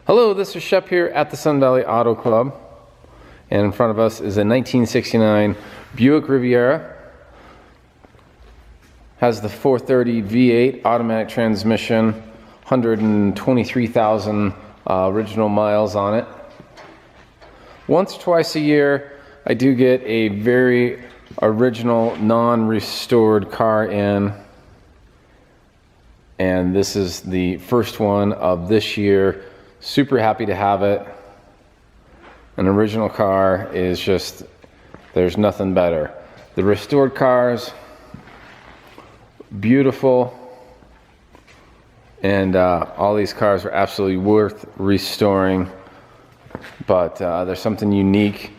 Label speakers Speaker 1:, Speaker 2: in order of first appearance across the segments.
Speaker 1: Hello, this is Shep here at the Sun Valley Auto Club, and in front of us is a 1969 Buick Riviera. Has the 430 V8 automatic transmission, 123,000 original miles on it. Once or twice a year, I do get a very original, non-restored car in, and this is the first one of this year. Super happy to have it. An original car is just, there's nothing better. The restored cars, beautiful, and all these cars are absolutely worth restoring, but there's something unique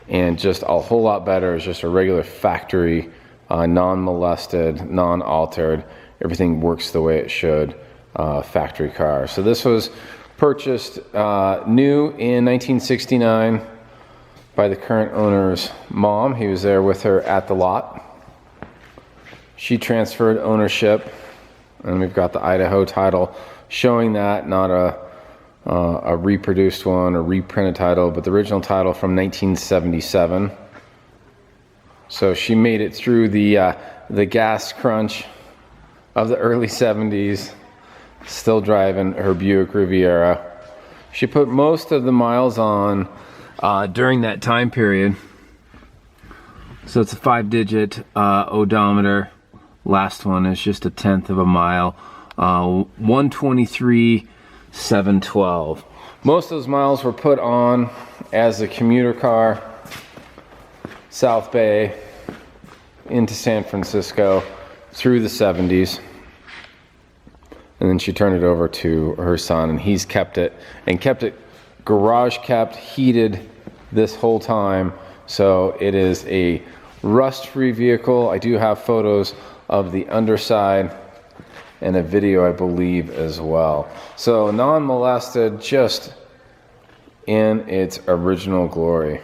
Speaker 1: and just a whole lot better is just a regular factory, non-molested, non-altered, everything works the way it should, factory car. So this was purchased new in 1969 by the current owner's mom. He was there with her at the lot. She transferred ownership, and we've got the Idaho title showing that, not a reproduced one or reprinted title, but the original title from 1977. So she made it through the gas crunch of the early 70s, still driving her Buick Riviera. She put most of the miles on during that time period. So it's a 5-digit odometer. Last one is just 1/10 of a mile. 123,712. Most of those miles were put on as a commuter car, South Bay into San Francisco through the 70s. And then she turned it over to her son, and he's kept it, and kept it garage kept, heated this whole time. So it is a rust-free vehicle. I do have photos of the underside and a video, I believe, as well. So non-molested, just in its original glory.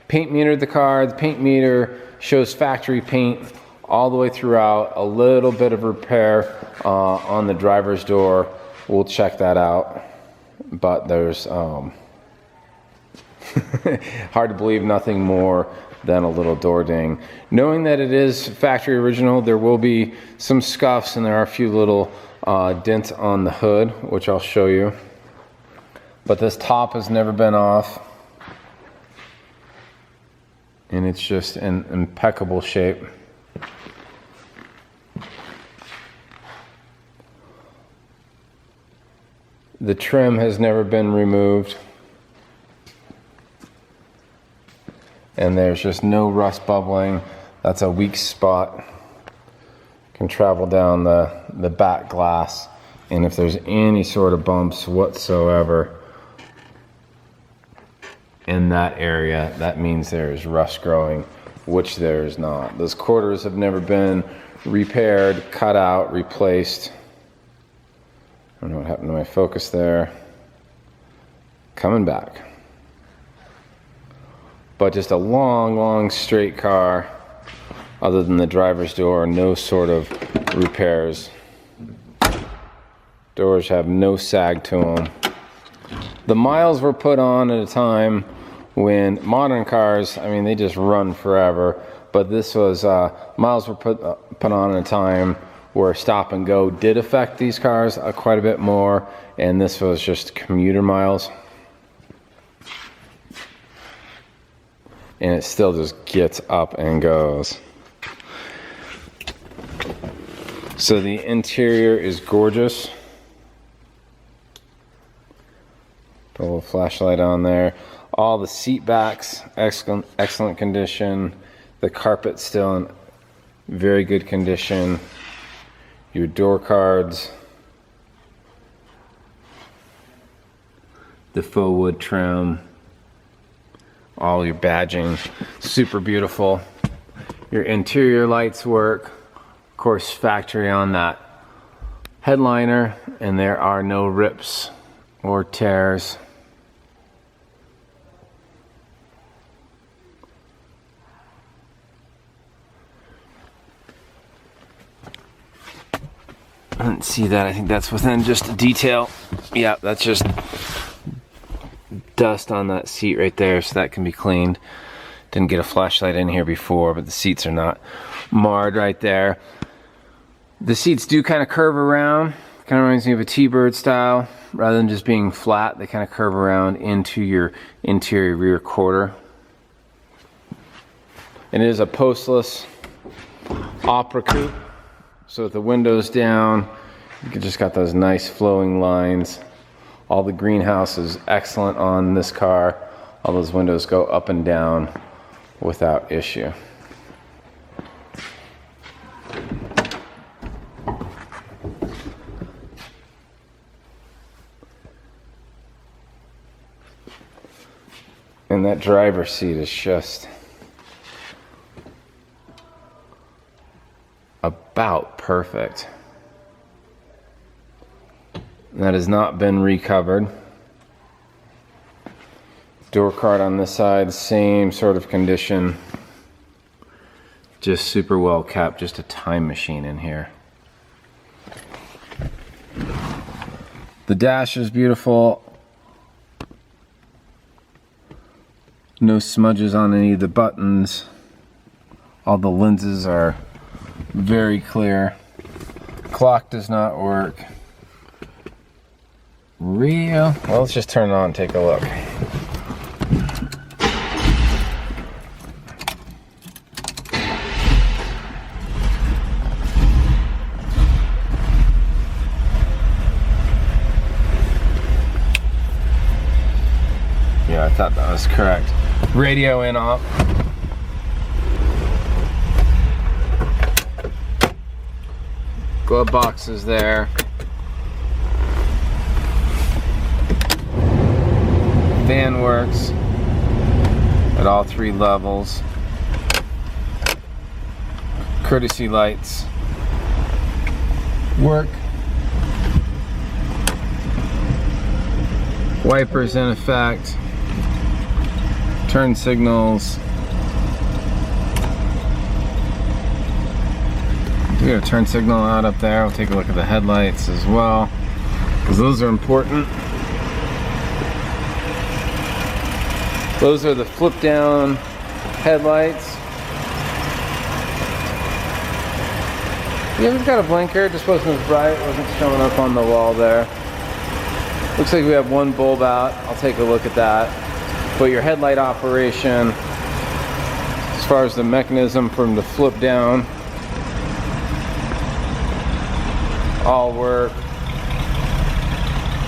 Speaker 1: Paint metered the car. The paint meter shows factory paint all the way throughout. A little bit of repair on the driver's door. We'll check that out. But there's hard to believe nothing more than a little door ding. Knowing that it is factory original, there will be some scuffs, and there are a few little dents on the hood, which I'll show you. But this top has never been off, and it's just in impeccable shape. The trim has never been removed, and there's just no rust bubbling. That's a weak spot. Can travel down the back glass, and if there's any sort of bumps whatsoever in that area, that means there is rust growing, which there is not. Those quarters have never been repaired, cut out, replaced. I don't know what happened to my focus there. Coming back. But just a long straight car. Other than the driver's door, no sort of repairs. Doors have no sag to them. The miles were put on at a time when modern cars, I mean, they just run forever. But this was, miles were put on at a time where stop and go did affect these cars quite a bit more, and this was just commuter miles. And it still just gets up and goes. So the interior is gorgeous. Put a little flashlight on there. All the seat backs, excellent condition. The carpet still in very good condition. Your door cards, the faux wood trim, all your badging, super beautiful. Your interior lights work, of course, factory on that headliner, and there are no rips or tears. I didn't see that. I think that's within just a detail. Yeah, that's just dust on that seat right there, so that can be cleaned. Didn't get a flashlight in here before, but the seats are not marred right there. The seats do kind of curve around. Kind of reminds me of a T-bird style. Rather than just being flat, they kind of curve around into your interior rear quarter. And it is a postless Opera coupe. So with the windows down, you just got those nice flowing lines. All the greenhouse is excellent on this car. All those windows go up and down without issue. And that driver's seat is just about perfect. That has not been recovered. Door card on this side, same sort of condition. Just super well kept, just a time machine in here. The dash is beautiful. No smudges on any of the buttons. All the lenses are very clear. Clock does not work. Well, let's just turn it on and take a look. Yeah, I thought that was correct. Radio in off. Glove box is there. Fan works at all 3 levels. Courtesy lights work. Wipers in effect. Turn signals. We got a turn signal out up there. We'll take a look at the headlights as well, because those are important. Those are the flip down headlights. Yeah, we've got a blinker. It just wasn't as bright. It wasn't showing up on the wall there. Looks like we have 1 bulb out. I'll take a look at that. But your headlight operation, as far as the mechanism from the flip down, all work.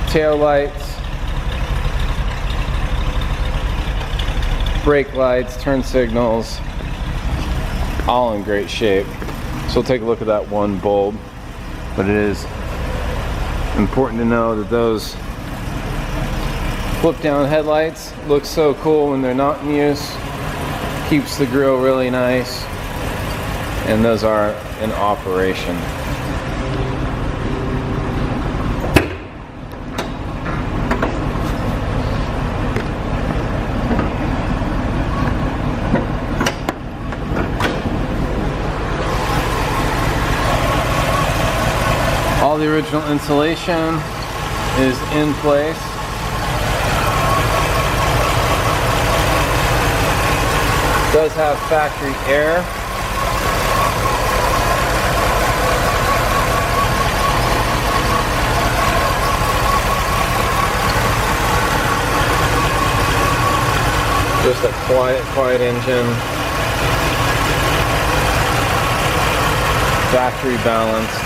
Speaker 1: Tail lights, brake lights, turn signals, all in great shape. So we'll take a look at that 1 bulb. But it is important to know that those flip down headlights look so cool when they're not in use. Keeps the grill really nice. And those are in operation. All the original insulation is in place. Does have factory air. Just a quiet engine. Factory balanced.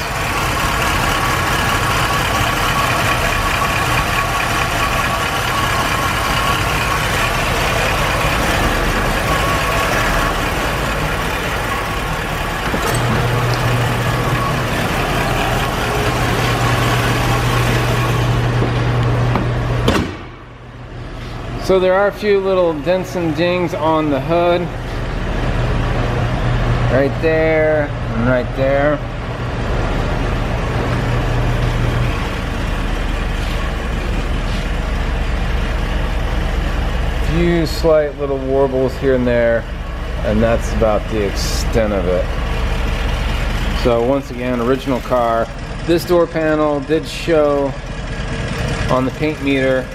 Speaker 1: So there are a few little dents and dings on the hood. Right there and right there. Few slight little warbles here and there, and that's about the extent of it. So once again, original car, This door panel did show on the paint meter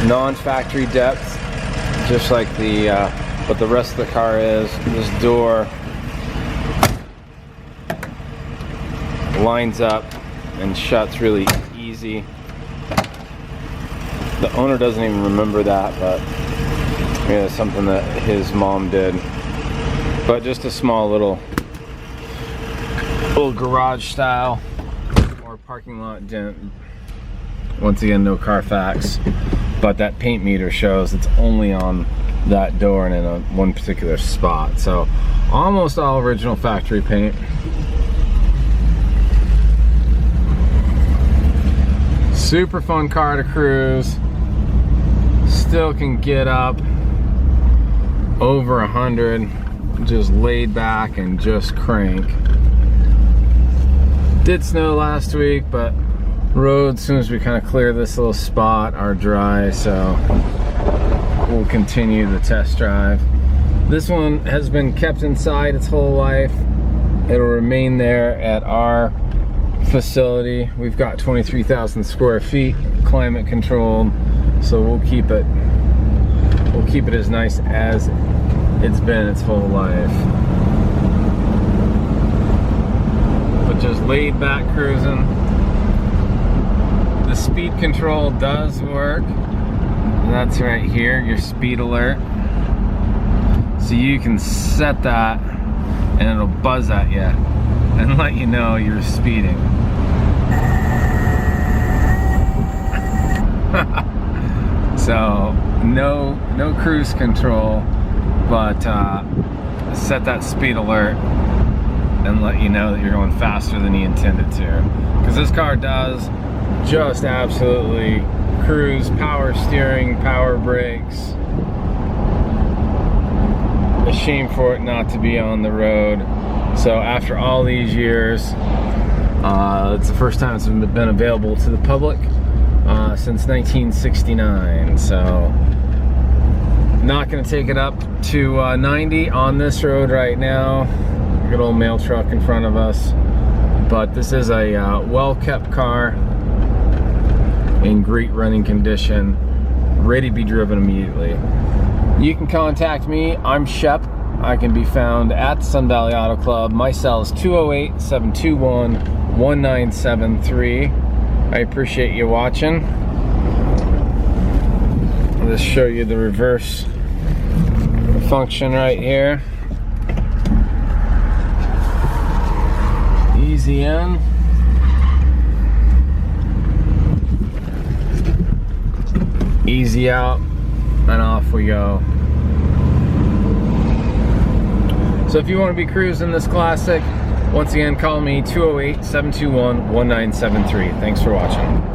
Speaker 1: non-factory depth, just like what the rest of the car is. This door lines up and shuts really easy. The owner doesn't even remember that, but yeah, it's something that his mom did. But just a small little garage style or parking lot dent. Once again, no Carfax, but that paint meter shows it's only on that door and in one particular spot. So almost all original factory paint. Super fun car to cruise. Still can get up over 100, just laid back and just crank. Did snow last week, but roads, as soon as we kind of clear this little spot, are dry, so we'll continue the test drive. This one has been kept inside its whole life. It'll remain there at our facility. We've got 23,000 square feet, climate controlled, so we'll keep it as nice as it's been its whole life. But just laid back cruising. The speed control does work. That's right here, your speed alert. So you can set that and it'll buzz at you and let you know you're speeding. So no cruise control, but set that speed alert and let you know that you're going faster than you intended to. Because this car does just absolutely cruise, power steering, power brakes. A shame for it not to be on the road. So after all these years, it's the first time it's been available to the public since 1969. So not going to take it up to 90 on this road right now. Good old mail truck in front of us. But this is a well-kept car in great running condition, ready to be driven immediately. You can contact me. I'm Shep. I can be found at Sun Valley Auto Club. My cell is 208-721-1973. I appreciate you watching. I'll just show you the reverse function right here. Easy in. Easy out, and off we go. So if you want to be cruising this classic, once again, call me 208-721-1973. Thanks for watching.